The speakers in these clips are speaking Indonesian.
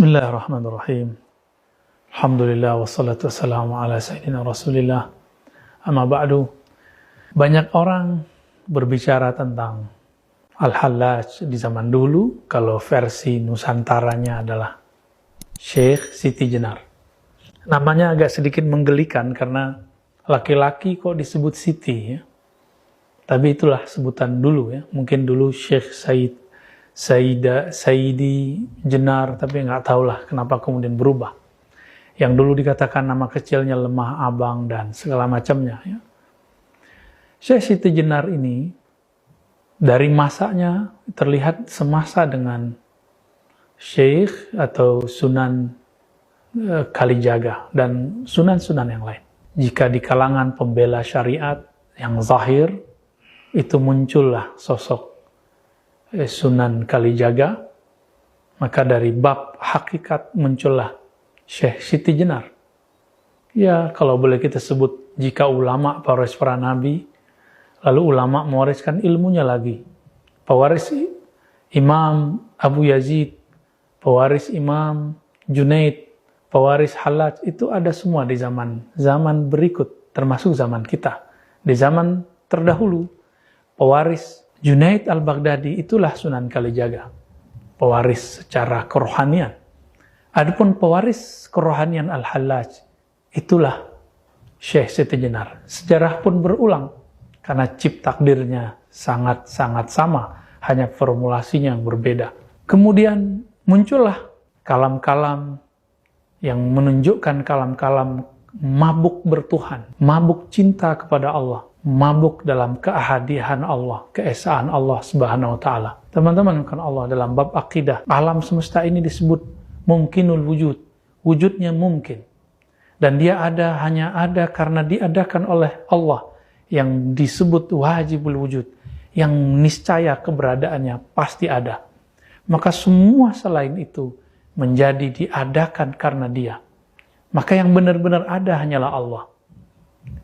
Bismillahirrahmanirrahim. Alhamdulillah wassalatu wassalamu ala sayyidina Rasulillah. Amma ba'du. Banyak orang berbicara tentang Al-Hallaj di zaman dulu, kalau versi Nusantaranya adalah Syekh Siti Jenar. Namanya agak sedikit menggelikan karena laki-laki kok disebut Siti ya. Tapi itulah sebutan dulu ya. Mungkin dulu Syekh Saidi Jenar, tapi nggak tahulah kenapa kemudian berubah. Yang dulu dikatakan nama kecilnya Lemah Abang dan segala macamnya. Ya. Syekh Siti Jenar ini dari masanya terlihat semasa dengan Syekh atau Sunan Kalijaga dan sunan-sunan yang lain. Jika di kalangan pembela syariat yang zahir, itu muncullah sosok Sunan Kalijaga, maka dari bab hakikat muncullah Syekh Siti Jenar. Ya, kalau boleh kita sebut, jika ulama pewaris para nabi, lalu ulama mewariskan ilmunya lagi. Pewaris Imam Abu Yazid, pewaris Imam Junaid, pewaris Hallaj, itu ada semua di zaman berikut, termasuk zaman kita. Di zaman terdahulu, pewaris Junaid al-Baghdadi itulah Sunan Kalijaga, pewaris secara kerohanian. Adapun pewaris kerohanian Al-Hallaj, itulah Syekh Siti Jenar. Sejarah pun berulang, karena cip takdirnya sangat-sangat sama, hanya formulasinya yang berbeda. Kemudian muncullah kalam-kalam yang menunjukkan kalam-kalam mabuk bertuhan, mabuk cinta kepada Allah, mabuk dalam keahadian Allah, keesaan Allah Subhanahu wa taala. Teman-teman, kan Allah dalam bab akidah, alam semesta ini disebut mungkinul wujud. Wujudnya mungkin. Dan dia hanya ada karena diadakan oleh Allah, yang disebut wajibul wujud, yang niscaya keberadaannya pasti ada. Maka semua selain itu menjadi diadakan karena dia. Maka yang benar-benar ada hanyalah Allah.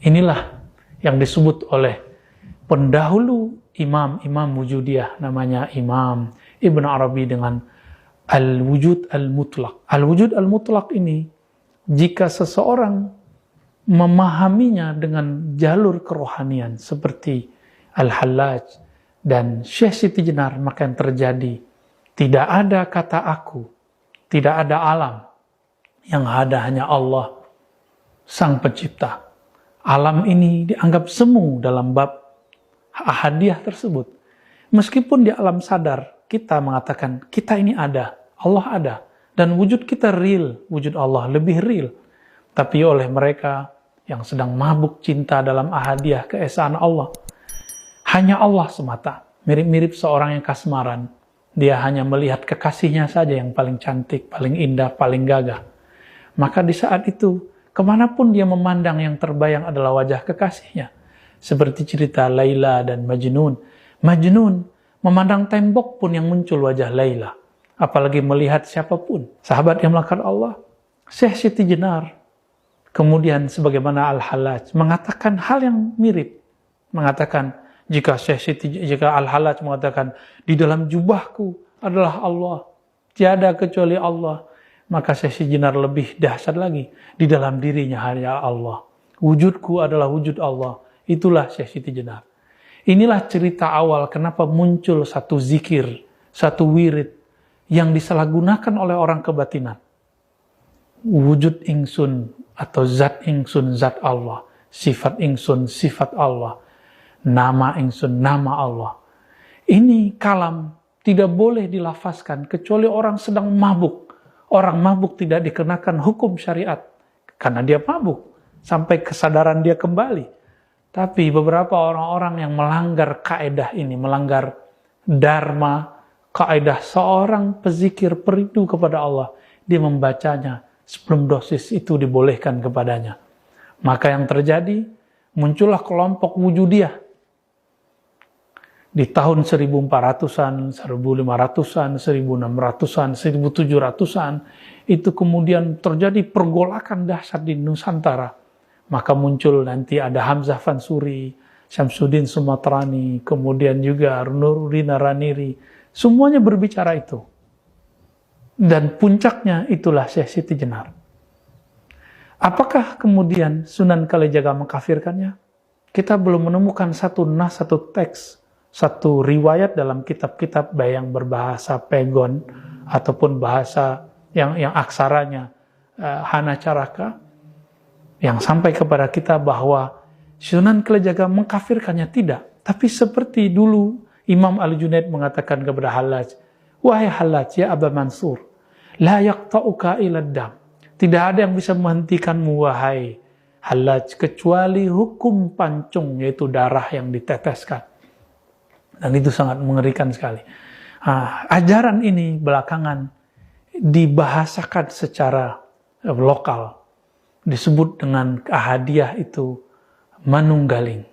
Inilah yang disebut oleh pendahulu imam wujudiyah, namanya Imam Ibn Arabi dengan Al-Wujud Al-Mutlaq. Al-Wujud Al-Mutlaq ini, jika seseorang memahaminya dengan jalur kerohanian seperti Al-Hallaj dan Syekh Siti Jenar, maka yang terjadi, tidak ada kata aku, tidak ada alam, yang ada hanya Allah, Sang Pencipta. Alam ini dianggap semu dalam bab ahadiyah tersebut. Meskipun di alam sadar, kita mengatakan, kita ini ada, Allah ada. Dan wujud kita real, wujud Allah lebih real. Tapi oleh mereka yang sedang mabuk cinta dalam ahadiyah keesaan Allah, hanya Allah semata. Mirip-mirip seorang yang kasmaran. Dia hanya melihat kekasihnya saja yang paling cantik, paling indah, paling gagah. Maka di saat itu, kemanapun dia memandang, yang terbayang adalah wajah kekasihnya. Seperti cerita Laila dan Majnun. Majnun memandang tembok pun yang muncul wajah Laila. Apalagi melihat siapapun. Sahabat yang melakukan Allah, Syekh Siti Jenar, kemudian sebagaimana Al-Hallaj, mengatakan hal yang mirip. Mengatakan, jika Al-Hallaj mengatakan, di dalam jubahku adalah Allah. Tiada kecuali Allah. Maka Syekh Siti Jenar lebih dahsyat lagi. Di dalam dirinya hanya Allah. Wujudku adalah wujud Allah. Itulah Syekh Siti Jenar. Inilah cerita awal kenapa muncul satu zikir, satu wirid yang disalahgunakan oleh orang kebatinan. Wujud ingsun atau zat ingsun, zat Allah. Sifat ingsun, sifat Allah. Nama ingsun, nama Allah. Ini kalam tidak boleh dilafazkan kecuali orang sedang mabuk. Orang mabuk tidak dikenakan hukum syariat karena dia mabuk sampai kesadaran dia kembali. Tapi beberapa orang-orang yang melanggar kaedah ini, melanggar dharma, kaedah seorang pezikir perindu kepada Allah, dia membacanya sebelum dosis itu dibolehkan kepadanya. Maka yang terjadi, muncullah kelompok wujudiyah. Di tahun 1400-an, 1500-an, 1600-an, 1700-an, itu kemudian terjadi pergolakan dahsyat di Nusantara. Maka muncul nanti ada Hamzah Fansuri, Syamsuddin Sumatrani, kemudian juga Nuruddin Raniri. Semuanya berbicara itu. Dan puncaknya itulah Syekh Siti Jenar. Apakah kemudian Sunan Kalijaga mengkafirkannya? Kita belum menemukan satu nas, satu teks, satu riwayat dalam kitab-kitab baik yang berbahasa Pegon ataupun bahasa yang aksaranya Hana Caraka yang sampai kepada kita bahwa Sunan Kalijaga mengkafirkannya. Tidak. Tapi seperti dulu Imam Al-Junaid mengatakan kepada Hallaj, wahai Hallaj, ya Aba Mansur, la yaqta'uka ila dam. Tidak ada yang bisa menghentikanmu, wahai Hallaj, kecuali hukum pancung, yaitu darah yang diteteskan. Dan itu sangat mengerikan sekali. Ajaran ini belakangan dibahasakan secara lokal. Disebut dengan ahadiyah itu manunggaling.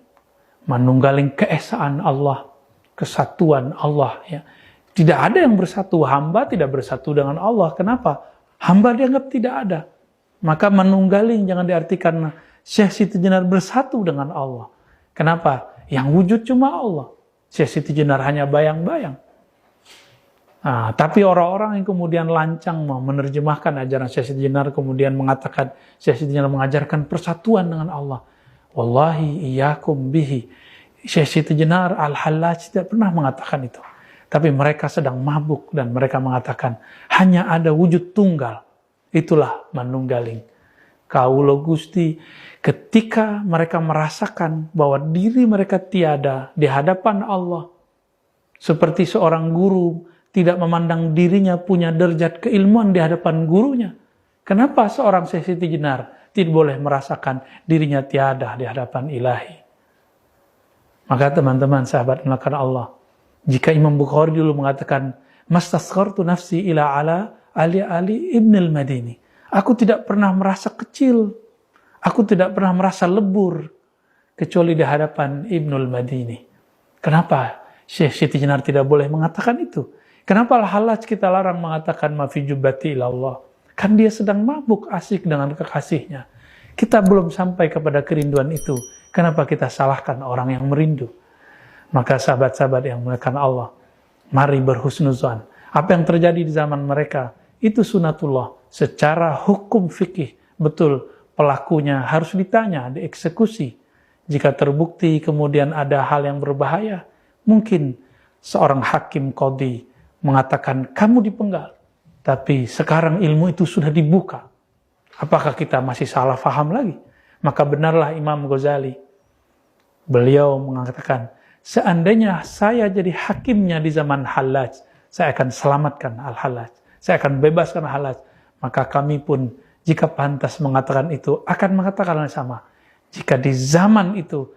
Manunggaling keesaan Allah, kesatuan Allah. Ya. Tidak ada yang bersatu, hamba tidak bersatu dengan Allah. Kenapa? Hamba dianggap tidak ada. Maka manunggaling jangan diartikan Syekh Siti Jenar bersatu dengan Allah. Kenapa? Yang wujud cuma Allah. Syekh Siti Jenar hanya bayang-bayang. Tapi orang-orang yang kemudian lancang mau menerjemahkan ajaran Syekh Siti Jenar, kemudian mengatakan Syekh Siti Jenar mengajarkan persatuan dengan Allah. Wallahi iyyakum bihi. Syekh Siti Jenar Al-Hallaj tidak pernah mengatakan itu. Tapi mereka sedang mabuk dan mereka mengatakan hanya ada wujud tunggal. Itulah manunggaling. Kaulo Gusti, ketika mereka merasakan bahwa diri mereka tiada di hadapan Allah, seperti seorang guru tidak memandang dirinya punya derajat keilmuan di hadapan gurunya. Kenapa seorang Syekh Siti Jenar tidak boleh merasakan dirinya tiada di hadapan ilahi? Maka teman-teman sahabat melakukan Allah, jika Imam Bukhari dulu mengatakan, mastasghartu nafsi ila ala Ali ibn al-Madini. Aku tidak pernah merasa kecil. Aku tidak pernah merasa lebur. Kecuali di hadapan Ibnul Madini. Kenapa Syekh Siti Jenar tidak boleh mengatakan itu? Kenapa Al-Hallaj kita larang mengatakan mafi jubbati ilallah? Kan dia sedang mabuk asik dengan kekasihnya. Kita belum sampai kepada kerinduan itu. Kenapa kita salahkan orang yang merindu? Maka sahabat-sahabat yang muliakan Allah, mari berhusnuzan. Apa yang terjadi di zaman mereka, itu sunatullah. Secara hukum fikih, betul, pelakunya harus ditanya, dieksekusi. Jika terbukti kemudian ada hal yang berbahaya, mungkin seorang hakim qadhi mengatakan, kamu dipenggal. Tapi sekarang ilmu itu sudah dibuka. Apakah kita masih salah faham lagi? Maka benarlah Imam Ghazali. Beliau mengatakan, seandainya saya jadi hakimnya di zaman Hallaj, saya akan selamatkan Al-Hallaj. Saya akan bebaskan Al-Hallaj. Maka kami pun, jika pantas mengatakan itu, akan mengatakan yang sama. Jika di zaman itu,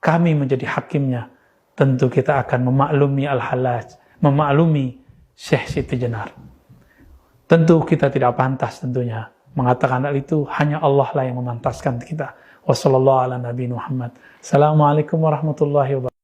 kami menjadi hakimnya, tentu kita akan memaklumi Al-Hallaj, memaklumi Syekh Siti Jenar. Tentu kita tidak pantas tentunya mengatakan hal itu, hanya Allah lah yang memantaskan kita. Wassalamualaikum warahmatullahi wabarakatuh. Assalamualaikum warahmatullahi wabarakatuh.